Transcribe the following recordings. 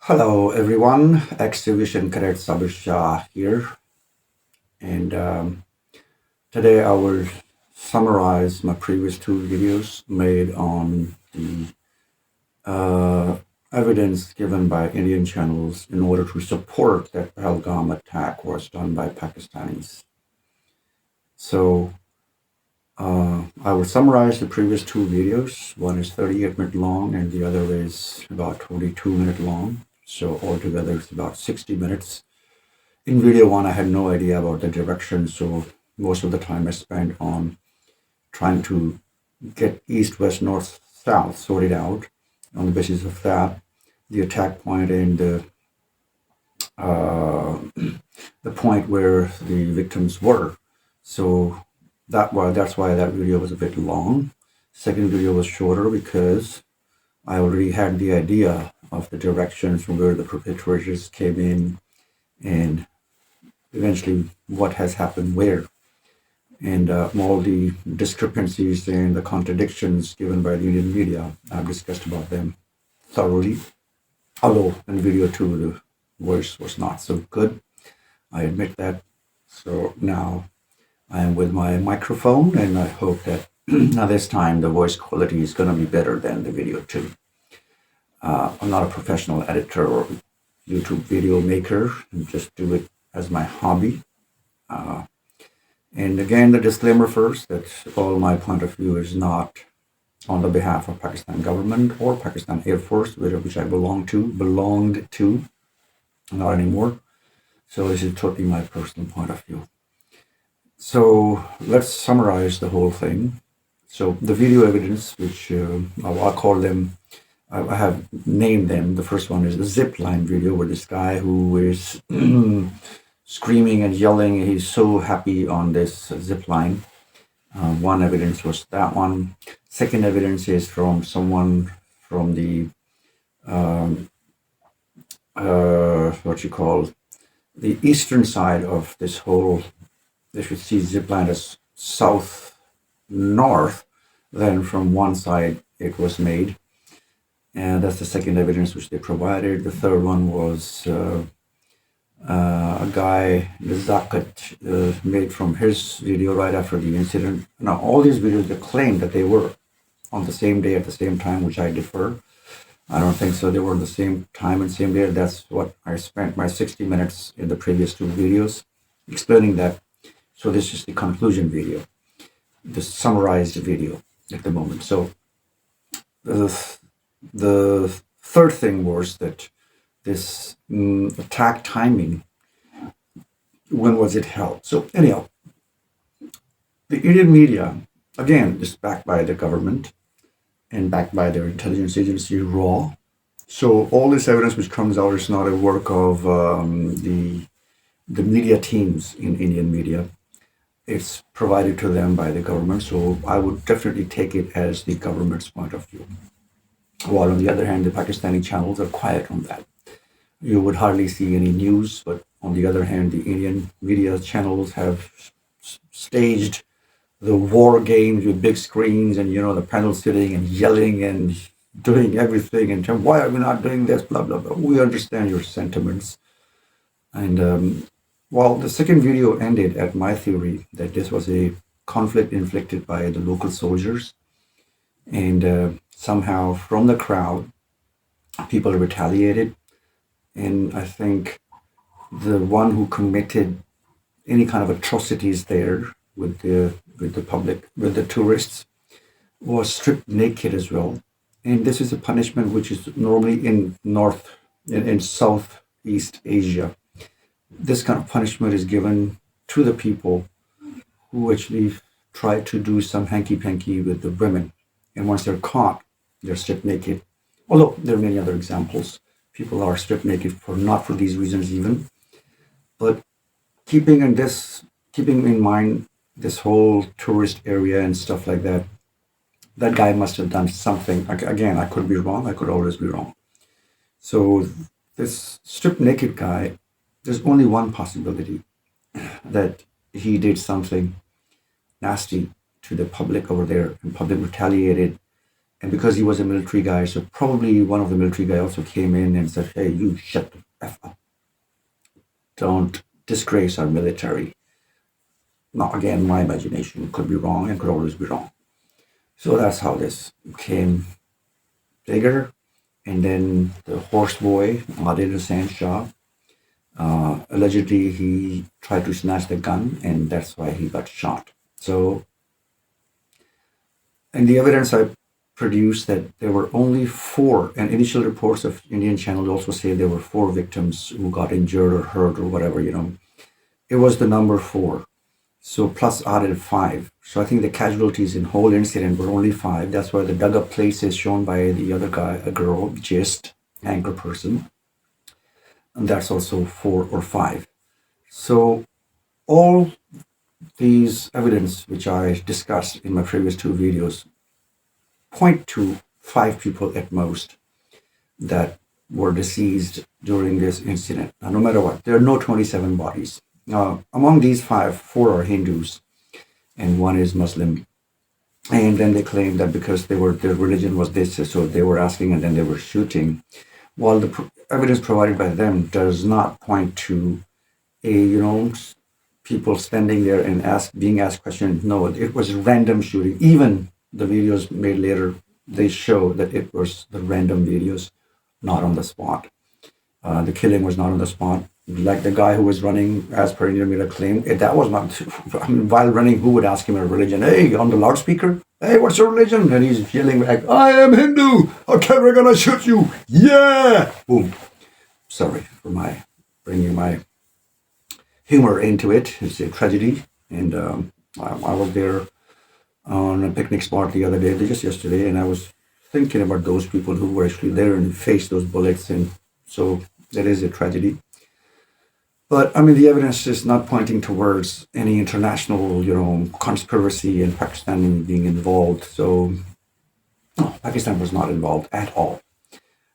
Hello everyone, Exhibition Cadet Sabir Shah here, and today I will summarize my previous two videos made on the evidence given by Indian channels in order to support that Pehalgam attack was done by Pakistanis. So I will summarize the previous two videos. One is 38-minute long and the other is about 22-minute long. So altogether it's about 60 minutes. In video one, I had no idea about the direction, so most of the time I spent on trying to get east, west, north, south sorted out. On the basis of that, the attack point and uh, the point where the victims were. So that's why that video was a bit long. Second video was shorter because I already had the idea of the direction from where the perpetrators came in and eventually what has happened where, and all the discrepancies and the contradictions given by the Indian media. I've discussed about them thoroughly, although in video two the voice was not so good, I admit that. So now I am with my microphone and I hope that now this time the voice quality is going to be better than the video two. I'm not a professional editor or YouTube video maker, I just do it as my hobby. And again, the disclaimer first, that all my point of view is not on the behalf of Pakistan government or Pakistan Air Force, which I belonged to, not anymore. So this is totally my personal point of view. So let's summarize the whole thing. So the video evidence, which I'll call them, I have named them. The first one is the zip line video, where this guy who is screaming and yelling, he's so happy on this zip line. One evidence was that one. Second evidence is from someone from the the eastern side of this whole. They should see zip line as south north. Then from one side it was made, and that's the second evidence which they provided. The third one was a guy, Zakat, made from his video right after the incident. Now, all these videos, they claim that they were on the same day at the same time, which I defer. I don't think so. They were on the same time and same day. That's what I spent my 60 minutes in the previous two videos explaining that. So this is the conclusion video, the summarized video at the moment. So the third thing was that this attack timing, when was it held? So anyhow, the Indian media, again, is backed by the government and backed by their intelligence agency, RAW. So all this evidence which comes out is not a work of the media teams in Indian media. It's provided to them by the government. So I would definitely take it as the government's point of view. While on the other hand, the Pakistani channels are quiet on that. You would hardly see any news, but on the other hand, the Indian media channels have staged the war games with big screens and, the panel sitting and yelling and doing everything and saying, why are we not doing this, blah, blah, blah. We understand your sentiments. And while the second video ended at my theory that this was a conflict inflicted by the local soldiers, and somehow from the crowd, people retaliated. And I think the one who committed any kind of atrocities there with the public, with the tourists, was stripped naked as well. And this is a punishment which is normally in Southeast Asia. This kind of punishment is given to the people who actually try to do some hanky-panky with the women. And once they're caught, they're stripped naked. Although there are many other examples. People are stripped naked not for these reasons even. But keeping in mind this whole tourist area and stuff like that, that guy must have done something. Again, I could be wrong. I could always be wrong. So this stripped naked guy, there's only one possibility, that he did something nasty to the public over there, and public retaliated And because he was a military guy, so probably one of the military guys also came in and said, "Hey, you shut the F up. Don't disgrace our military." Now, again, my imagination could be wrong and could always be wrong. So that's how this became bigger. And then the horse boy, Adil Hussain Shah, allegedly he tried to snatch the gun and that's why he got shot. So, and the evidence I produced that there were only four, and initial reports of Indian channels also say there were four victims who got injured or hurt or whatever. It was the number four. So plus added five. So I think the casualties in whole incident were only five. That's why the dug up places shown by the other guy, a girl, Gist, anchor person. And that's also four or five. So all these evidence, which I discussed in my previous two videos, point to five people at most that were deceased during this incident. Now, no matter what, there are no 27 bodies. Among these five, four are Hindus and one is Muslim. And then they claimed that because their religion was this, so they were asking and then they were shooting. While the evidence provided by them does not point to people standing there and being asked questions. No, it was random shooting. Even the videos made later, they show that it was the random videos, not on the spot. The killing was not on the spot. Like the guy who was running, as per Indian media claim, that was not. I mean, while running, who would ask him a religion? Hey, on the loudspeaker, hey, what's your religion? And he's yelling like, "I am Hindu. Okay, we're gonna shoot you. Yeah!" Boom. Sorry for bringing my humor into it. It's a tragedy, and I was there on a picnic spot the other day, just yesterday, and I was thinking about those people who were actually there and faced those bullets, and so that is a tragedy. But I mean, the evidence is not pointing towards any international, conspiracy and Pakistan being involved. So, no, Pakistan was not involved at all.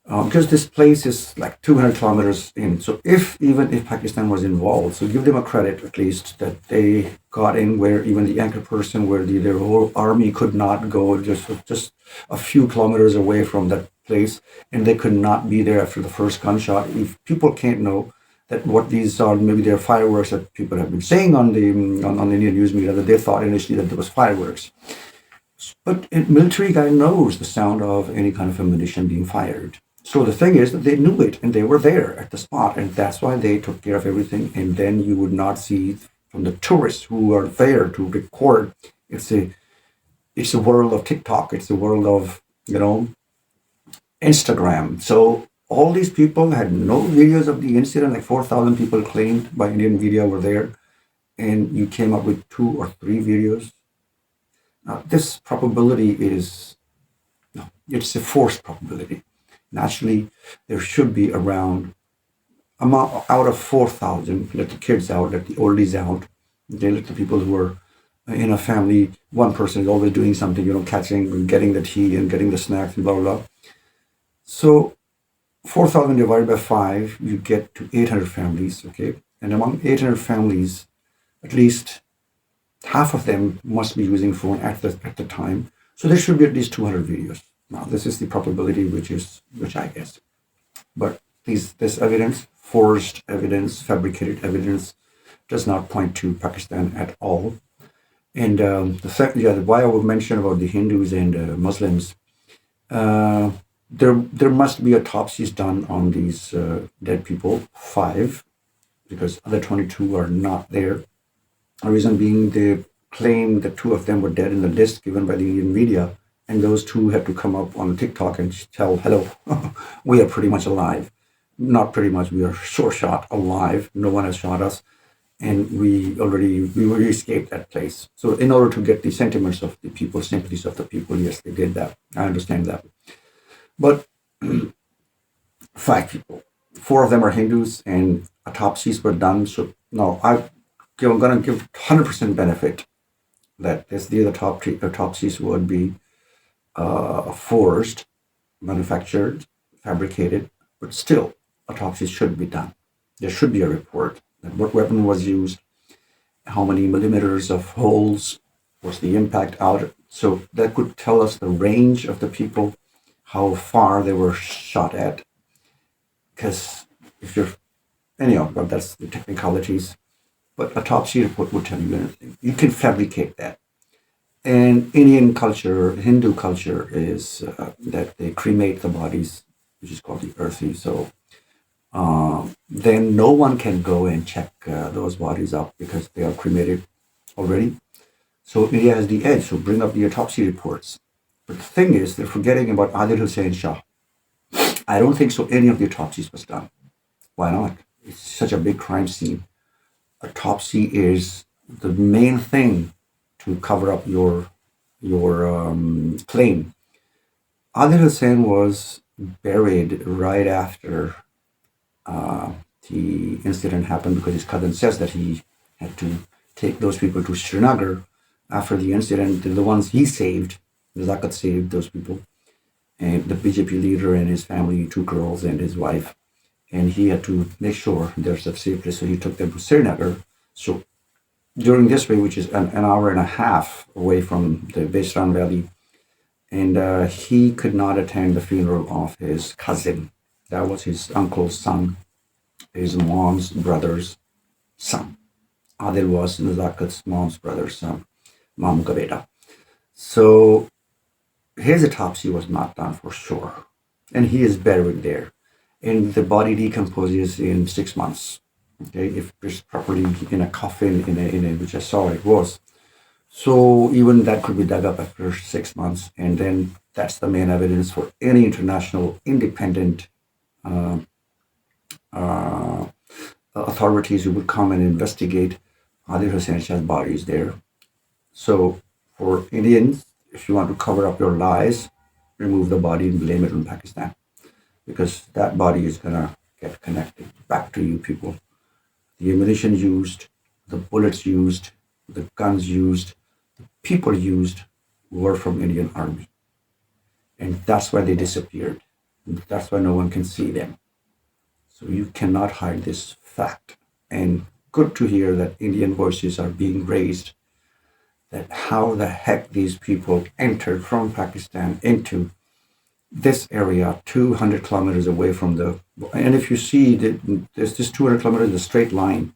Because this place is like 200 kilometers in. So even if Pakistan was involved, so give them a credit at least that they got in where even the anchor person, where their whole army could not go, just a few kilometers away from that place, and they could not be there after the first gunshot. If people can't know that what these are, maybe they're fireworks that people have been saying on the Indian news media that they thought initially that there was fireworks. But a military guy knows the sound of any kind of ammunition being fired. So the thing is that they knew it and they were there at the spot, and that's why they took care of everything. And then you would not see from the tourists who are there to record. It's a world of TikTok. It's a world of Instagram. So all these people had no videos of the incident. Like 4,000 people claimed by Indian media were there, and you came up with 2 or 3 videos. Now this probability it's a forced probability. Naturally, there should be around out of 4,000. Let the kids out, let the oldies out. They let the people who are in a family. One person is always doing something, catching and getting the tea and getting the snacks and blah blah blah. So 4,000 divided by 5, you get to 800 families. Okay, and among 800 families, at least half of them must be using phone at the time. So there should be at least 200 videos. Now, this is the probability, which I guess. But this evidence, forged evidence, fabricated evidence, does not point to Pakistan at all. And why I would mention about the Hindus and Muslims, there must be autopsies done on these dead people, 5, because other 22 are not there. The reason being, they claim that 2 of them were dead in the list given by the Indian media. And those 2 had to come up on TikTok and tell, hello, we are pretty much alive. Not pretty much, we are sure shot alive. No one has shot us. And we escaped that place. So in order to get the sentiments of the people, sympathies of the people, yes, they did that. I understand that. But 5 people, 4 of them are Hindus and autopsies were done. So no, I'm going to give 100% benefit that these autopsies would be forged, manufactured, fabricated, but still autopsies should be done. There should be a report that what weapon was used, how many millimeters of holes, what's the impact out, So that could tell us the range of the people, how far they were shot at. Because if you're, anyhow, but that's the technicalities. But autopsy report would tell you anything. You can fabricate that. And Indian culture, Hindu culture is that they cremate the bodies, which is called the earthy. So then no one can go and check those bodies up because they are cremated already. So India has the edge. So bring up the autopsy reports. But the thing is, they're forgetting about Adil Hussain Shah. I don't think so any of the autopsies was done. Why not? It's such a big crime scene. Autopsy is the main thing to cover up your claim. Adil Hussain was buried right after uh, the incident happened because his cousin says that he had to take those people to Srinagar after the incident. The ones he saved, the Zakat saved those people, and the BJP leader and his family, two girls and his wife, and he had to make sure there's a safe place. So he took them to Srinagar. So during this way, which is an hour and a half away from the Besran Valley, and he could not attend the funeral of his cousin. That was his uncle's son, his mom's brother's son. Adil was Nazakat's mom's brother's son, Mam ka beta. So his autopsy was not done for sure, and he is buried there, and the body decomposes in 6 months. Okay, if it's properly in a coffin, in a which I saw it was. So even that could be dug up after 6 months, and then that's the main evidence for any international independent uh, uh, authorities who would come and investigate Adil Hussain Shah's body is there. So for Indians, if you want to cover up your lies, remove the body and blame it on Pakistan, because that body is gonna get connected back to you people. The ammunition used, the bullets used, the guns used, people used were from Indian Army. And that's why they disappeared. And that's why no one can see them. So you cannot hide this fact. And good to hear that Indian voices are being raised, that how the heck these people entered from Pakistan into this area 200 kilometers away from the, and if you see that there's this 200 kilometers, a straight line.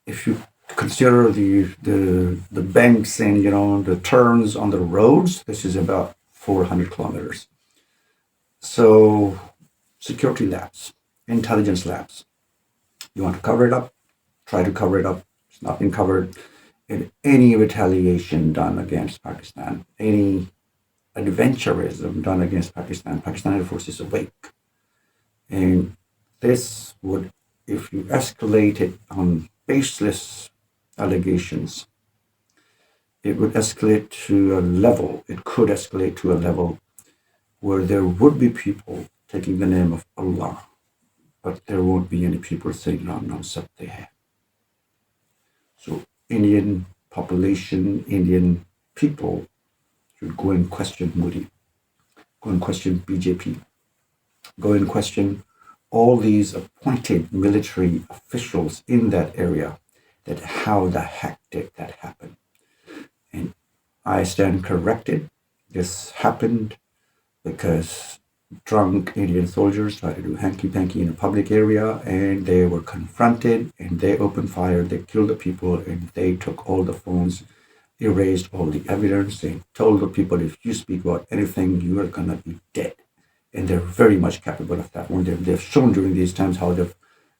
If you consider the banks and the turns on the roads, this is about 400 kilometers. So security labs, intelligence labs. You want to cover it up? Try to cover it up. It's not been covered. And any retaliation done against Pakistan, any adventurism done against Pakistan, Pakistani force is awake. And this would, if you escalate it on baseless allegations, it would escalate to a level, it could escalate to a level where there would be people taking the name of Allah, but there won't be any people saying Ram Nam Satya Hai. So Indian population, Indian people should go and question Modi, go and question BJP, go and question all these appointed military officials in that area, that how the heck did that happen? And I stand corrected. This happened because drunk Indian soldiers tried to do hanky-panky in a public area, and they were confronted, and they opened fire, they killed the people, and they took all the phones, erased all the evidence, and told the people, if you speak about anything, you are going to be dead. And they're very much capable of that. When they've shown during these times how they've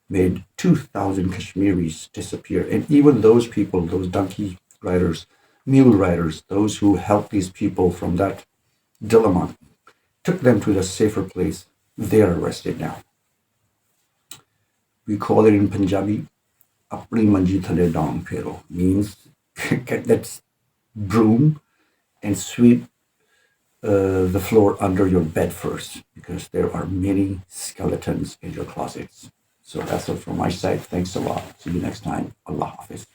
made 2,000 Kashmiris disappear. And even those people, those donkey riders, mule riders, those who helped these people from that dilemma, took them to the safer place, they're arrested now. We call it in Punjabi, apni manji thale dang phero, means get that broom and sweep the floor under your bed first, because there are many skeletons in your closets. So that's it from my side. Thanks a lot. See you next time. Allah Hafiz.